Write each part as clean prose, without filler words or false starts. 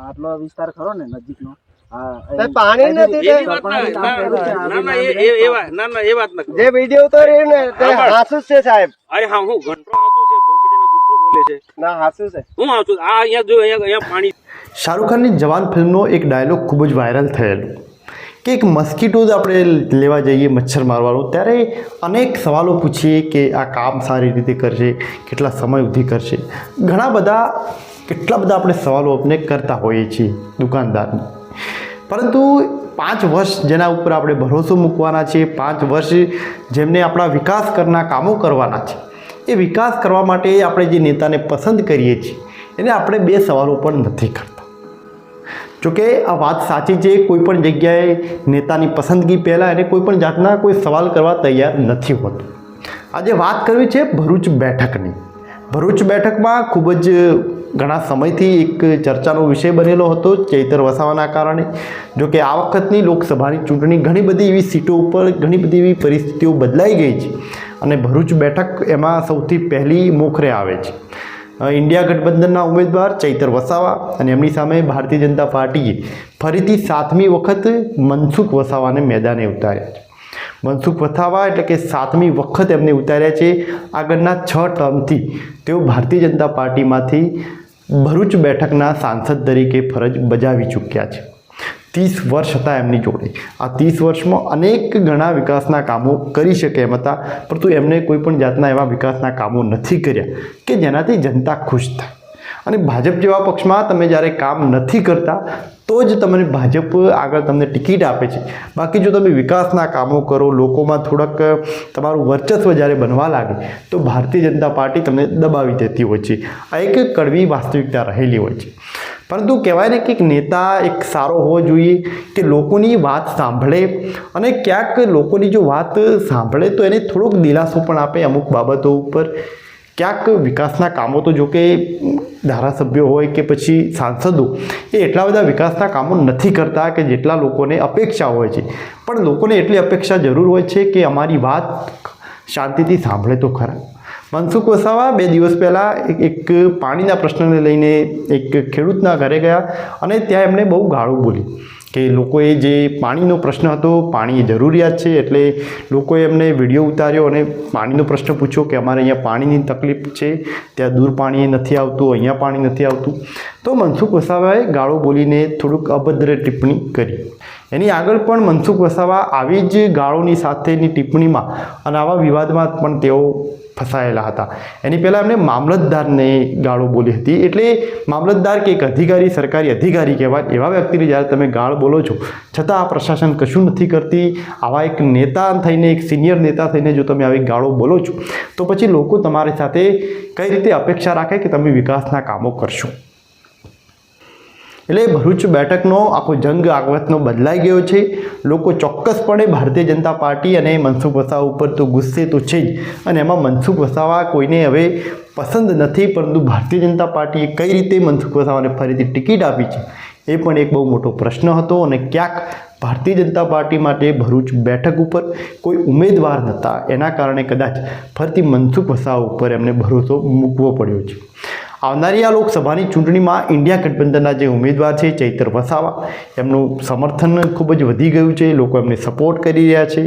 આટલો વિસ્તાર ખરો ને નજીકનો પાણી નથી જે વિડીયો ઉતાર્યો ને તે હાસુ છે સાહેબ. અરે હા હું ઘંટો આવતું છે ભોસડીના જુઠ્ઠું બોલે છે ના હાસુ છે હું આવતું આ અહીંયા જો અહીંયા પાણી શાહરૂખ ખાનની જવાન ફિલ્મનો એક ડાયલોગ ખૂબ જ વાયરલ થયેલો કે એક મસ્કીટો આપણે લેવા જઈએ મચ્છર મારવાનો ત્યારે અનેક સવાલો પૂછીએ કે આ કામ સારી રીતે કરશે, કેટલા સમય સુધી કરશે, કેટલા બધા આપણે સવાલો આપણે કરતા હોઈએ છીએ દુકાનદારને. પરંતુ 5 વર્ષ જેના ઉપર આપણે ભરોસો મૂકવાના છે, 5 વર્ષ જેમને આપણા વિકાસ કરના કામો કરવાના છે, એ વિકાસ કરવા માટે આપણે જે નેતાને પસંદ કરીએ છીએ એને આપણે 2 સવાલો પણ નથી કરતા. જોકે આ વાત સાચી છે, કોઈપણ જગ્યાએ નેતાની પસંદગી પહેલાં એને કોઈપણ જાતના કોઈ સવાલ કરવા તૈયાર નથી હોતું. આજે વાત કરવી છે ભરૂચ બેઠકની. ભરૂચ બેઠકમાં ખૂબ જ ઘણા સમયથી એક ચર્ચાનો વિષય બનેલો હતો ચૈતર વસાવાના કારણે. જોકે આ વખતની લોકસભાની ચૂંટણી ઘણી બધી એવી સીટો ઉપર ઘણી બધી એવી પરિસ્થિતિઓ બદલાઈ ગઈ છે અને ભરૂચ બેઠક એમાં સૌથી પહેલી મોખરે આવે છે. ઇન્ડિયા ગઠબંધનના ઉમેદવાર ચૈતર વસાવા અને એમની સામે ભારતીય જનતા પાર્ટીએ ફરીથી 7મી વખત મનસુખ વસાવાને મેદાને ઉતાર્યા છે. મનસુખ વસાવા એટલે કે 7મી વખત એમને ઉતાર્યા છે. આગળના 6 ટર્મથી તેઓ ભારતીય જનતા પાર્ટીમાંથી ભરૂચ બેઠકના સાંસદ તરીકે ફરજ બજાવી ચૂક્યા છે. 30 વર્ષ હતા એમની જોડે. આ 30 વર્ષમાં અનેક ઘણા વિકાસના કામો કરી શકે એમ હતા, પરંતુ એમણે કોઈપણ જાતના એવા વિકાસના કામો નથી કર્યા કે જેનાથી જનતા ખુશ થાય. અને ભાજપ જેવા પક્ષમાં તમે જ્યારે કામ નથી કરતા તો જ તમને ભાજપ આગળ તમને ટિકિટ આપે છે. બાકી જો તમે વિકાસના કામો કરો, લોકોમાં થોડાક તમારું વર્ચસ્વ જ્યારે બનવા લાગે તો ભારતીય જનતા પાર્ટી તમને દબાવી દેતી હોય છે. આ એક કડવી વાસ્તવિકતા રહેલી હોય છે. પરંતુ કહેવાય ને કે એક નેતા એક સારો હોવો જોઈએ કે લોકોની વાત સાંભળે અને ક્યાંક લોકોની જો વાત સાંભળે તો એને થોડોક દિલાસો પણ આપે અમુક બાબતો ઉપર. ક્યાંક વિકાસના કામો તો જો કે ધારાસભ્યો હોય કે પછી સાંસદો એ એટલા બધા વિકાસના કામો નથી કરતા કે જેટલા લોકોને અપેક્ષા હોય છે. પણ લોકોને એટલી અપેક્ષા જરૂર હોય છે કે અમારી વાત શાંતિથી સાંભળે તો ખરા. મનસુખ વસાવા 2 દિવસ પહેલાં એક પાણીના પ્રશ્નને લઈને એક ખેડૂતના ઘરે ગયા અને ત્યાં એમણે બહુ ગાળો બોલી કે લોકોએ જે પાણીનો પ્રશ્ન હતો, પાણી જરૂરિયાત છે એટલે લોકોએ એમને વિડીયો ઉતાર્યો અને પાણીનો પ્રશ્ન પૂછ્યો કે અમારે અહીંયા પાણીની તકલીફ છે, ત્યાં દૂર પાણી નથી આવતું, અહીંયા પાણી નથી આવતું. તો મનસુખ વસાવાએ ગાળો બોલીને થોડુંક અભદ્ર ટિપ્પણી કરી. એની આગળ પણ મનસુખ વસાવા આવી જ ગાળોની સાથેની ટિપ્પણીમાં અને આવા વિવાદમાં પણ તેઓ ફસાયેલા હતા. એની પહેલાં એમણે મામલતદારને ગાળો બોલી હતી. એટલે મામલતદાર કે એક અધિકારી, સરકારી અધિકારી કહેવાય એવા વ્યક્તિને જ્યારે તમે ગાળ બોલો છો છતાં આ પ્રશાસન કશું નથી કરતી, આવા એક નેતા થઈને, એક સિનિયર નેતા થઈને જો તમે આવી ગાળો બોલો છો તો પછી લોકો તમારી સાથે કઈ રીતે અપેક્ષા રાખે કે તમે વિકાસના કામો કરશો. એટલે ભરૂચ બેઠકનો આખો જંગ આ વખતનો બદલાઈ ગયો છે. લોકો ચોક્કસપણે ભારતીય જનતા પાર્ટી અને મનસુખ વસાવા ઉપર તો ગુસ્સે તો છે જ, અને એમાં મનસુખ વસાવા કોઈને હવે પસંદ નથી, પરંતુ ભારતીય જનતા પાર્ટીએ કઈ રીતે મનસુખ વસાવાને ફરીથી ટિકિટ આપી છે એ પણ એક બહુ મોટો પ્રશ્ન હતો. અને ક્યાંક ભારતીય જનતા પાર્ટી માટે ભરૂચ બેઠક ઉપર કોઈ ઉમેદવાર નહોતા, એના કારણે કદાચ ફરીથી મનસુખ વસાવા ઉપર એમને ભરોસો મૂકવો પડ્યો છે. આવનારી આ લોકસભાની ચૂંટણીમાં ઇન્ડિયા ગઠબંધનના જે ઉમેદવાર છે ચૈતર વસાવા, એમનું સમર્થન ખૂબ જ વધી ગયું છે. લોકો એમને સપોર્ટ કરી રહ્યા છે.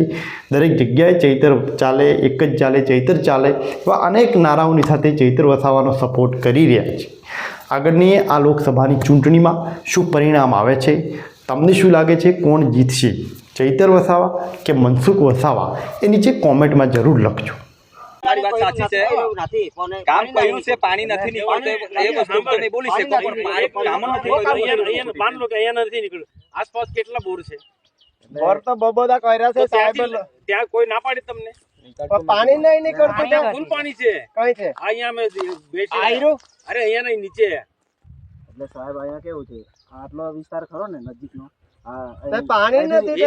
દરેક જગ્યાએ ચૈતર ચાલે, એક જ ચાલે, ચૈતર ચાલે એવા અનેક નારાઓની સાથે ચૈતર વસાવાનો સપોર્ટ કરી રહ્યા છે. આગળની આ લોકસભાની ચૂંટણીમાં શું પરિણામ આવે છે, તમને શું લાગે છે, કોણ જીતશે, ચૈતર વસાવા કે મનસુખ વસાવા, એ નીચે કોમેન્ટમાં જરૂર લખજો. તમારી વાત સાચી છે. કામ કર્યું છે, પાણી નથી નીકળતું એ વસ્તુ તો નહીં બોલી શકો, પણ પાણી કામ નથી કર્યું. અહીંયા માન લો કે અહીંયા નથી નીકળ્યું. આસપાસ કેટલા બોર છે? બોર તો બધા કર્યા છે સાહેબ. ત્યાં કોઈ ના પાડી તમને? પાણી નહીં નીકળતું. ત્યાં ફૂલ પાણી છે. કઈ છે? અહીંયા અમે બેઠે. અરે અહીંયા નહીં, નીચે. એટલે સાહેબ અહીંયા કેવું છે, આટલો વિસ્તાર ખરો ને નજીકનો પાણી નથી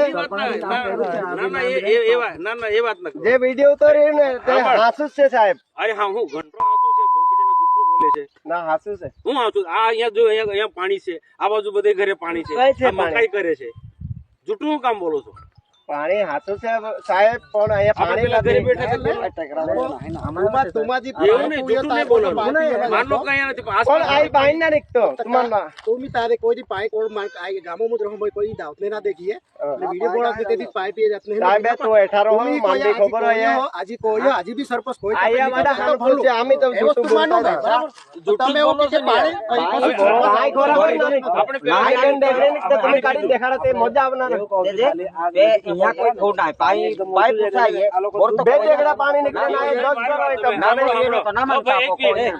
એ વાત નથી. જે વિડીયો ઉતાર્યો ને તે હાસુ છે સાહેબ. અરે હા હું ઘંટો આવતું છે ભોસડીના જુઠ્ઠું બોલે છે. ના હાસુ છે. હું આવતું આ અહીંયા જો અહીંયા પાણી છે, આ બાજુ બધે ઘરે પાણી છે, મકાઈ કરે છે. જુઠ્ઠું કામ બોલો છો? પાણી હાથું છે સાહેબ, પણ અહીંયા પાણી પેલા ઘરે નથી. બેઠા છે ને? એવું નહીં, જૂઠું નહીં બોલવાનું. માન લો કે અહીંયા નથી, પણ પણ આસપાસ આ પાણી ના નીકળતો તમારમાં. तुम्ही तारे कोई दी पाइप और मार आई गामों में रहो कोई दावतने ना देखिए वीडियो बोला आपने तेरी पाइप ये जाते સાહેબ તો એઠારો तुम्ही હું માંડી ખબર હોય आजी कोई आजी भी सरपंच कोई આયા મારા હાથું છે, આમે તો જૂઠું બોલતા હતા. તમે એવું કે પાણી નાય ખોરાક જ નથી. આપણે પેલા નાય ગંડે ગંડે નીકળતા તમે કાઢીને દેખાડો તે મજા આવનાર. બે દેગડા પાણી નીકળે ના એ દસ કરો એ તમને. ના, એક મિનિટ.